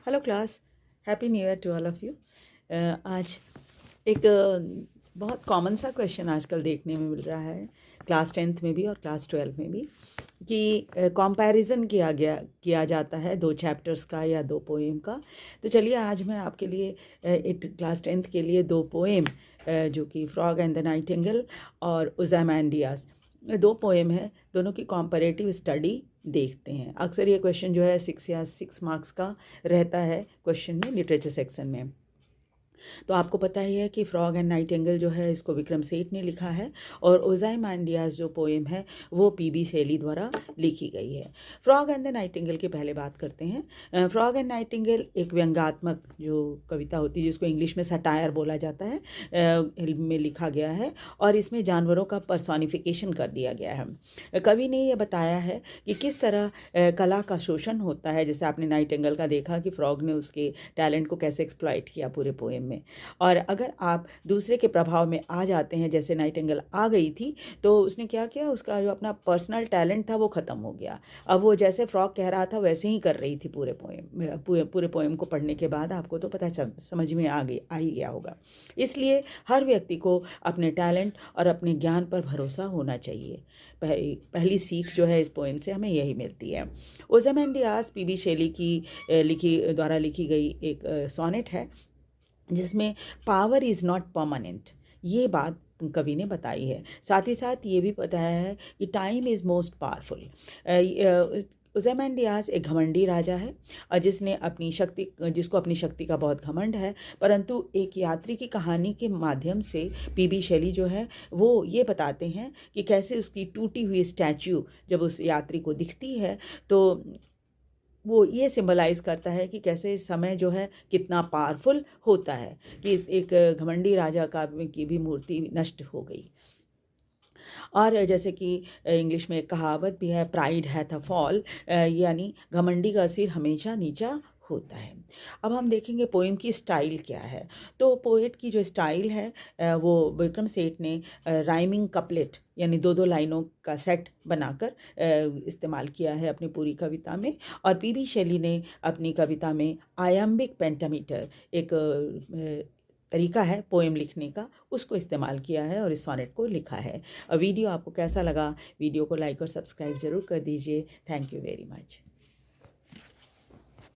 Hello class, happy new year to all of you. आज एक बहुत कॉमन सा क्वेश्चन आजकल देखने में मिल रहा है क्लास 10th में भी और क्लास 12 में भी कि कंपैरिजन किया जाता है दो चैप्टर्स का या दो पोएम का। तो चलिए आज मैं आपके लिए क्लास 10th के लिए दो पोएम जो कि फ्रॉग एंड द नाइटिंगेल और ओज़ामांडियास, दो पोएम है, दोनों की कॉम्परेटिव स्टडी देखते हैं। अक्सर ये क्वेश्चन जो है 6 मार्क्स का रहता है क्वेश्चन में लिटरेचर सेक्शन में। तो आपको पता ही है कि फ्रॉग एंड नाइटिंगेल जो है इसको विक्रम सेठ ने लिखा है और ओज़ामांडियास जो पोएम है वो पीबी शेली द्वारा लिखी गई है। फ्रॉग एंड द नाइटिंगेल की पहले बात करते हैं। फ्रॉग एंड नाइटिंगेल एक व्यंग्यात्मक जो कविता होती है जिसको इंग्लिश में सटायर बोला जाता है, में लिखा गया है और इसमें जानवरों का पर्सोनिफिकेशन कर दिया गया है। कवि ने यह बताया है कि किस तरह कला का शोषण होता है। जैसे आपने नाइटिंगेल का देखा कि फ्रॉग ने उसके टैलेंट को कैसे एक्सप्लॉइट किया पूरे पोएम में। और अगर आप दूसरे के प्रभाव में आ जाते हैं, जैसे नाइटिंगेल आ गई थी, तो उसने क्या किया, उसका जो अपना पर्सनल टैलेंट था वो ख़त्म हो गया। अब वो जैसे फ्रॉग कह रहा था वैसे ही कर रही थी पूरे पोएम को पढ़ने के बाद आपको तो पता समझ में आ ही गया होगा। इसलिए हर व्यक्ति को अपने टैलेंट और अपने ज्ञान पर भरोसा होना चाहिए। पहली सीख जो है इस पोएम से हमें यही मिलती है। ओज़ामांडियास पीबी शेली की द्वारा लिखी गई एक सोनेट है जिसमें पावर इज़ नॉट परमानेंट, ये बात कवि ने बताई है। साथ ही साथ ये भी बताया है कि टाइम इज़ मोस्ट पावरफुल। ओज़ामांडियास एक घमंडी राजा है और जिसको अपनी शक्ति का बहुत घमंड है, परंतु एक यात्री की कहानी के माध्यम से पीबी शेली जो है वो ये बताते हैं कि कैसे उसकी टूटी हुई स्टैच्यू जब उस यात्री को दिखती है तो वो ये सिंबलाइज़ करता है कि कैसे समय जो है कितना पावरफुल होता है, कि एक घमंडी राजा की भी मूर्ति नष्ट हो गई। और जैसे कि इंग्लिश में एक कहावत भी है, प्राइड हैथ अ फॉल, यानी घमंडी का सिर हमेशा नीचा होता है। अब हम देखेंगे पोएम की स्टाइल क्या है। तो पोएट की जो स्टाइल है वो विक्रम सेठ ने राइमिंग कपलेट यानी दो दो लाइनों का सेट बनाकर इस्तेमाल किया है अपनी पूरी कविता में। और पीबी शेली ने अपनी कविता में आयम्बिक पेंटामीटर एक तरीका है पोएम लिखने का, उसको इस्तेमाल किया है और इस सोनेट को लिखा है। वीडियो आपको कैसा लगा, वीडियो को लाइक और सब्सक्राइब ज़रूर कर दीजिए। Thank you very much.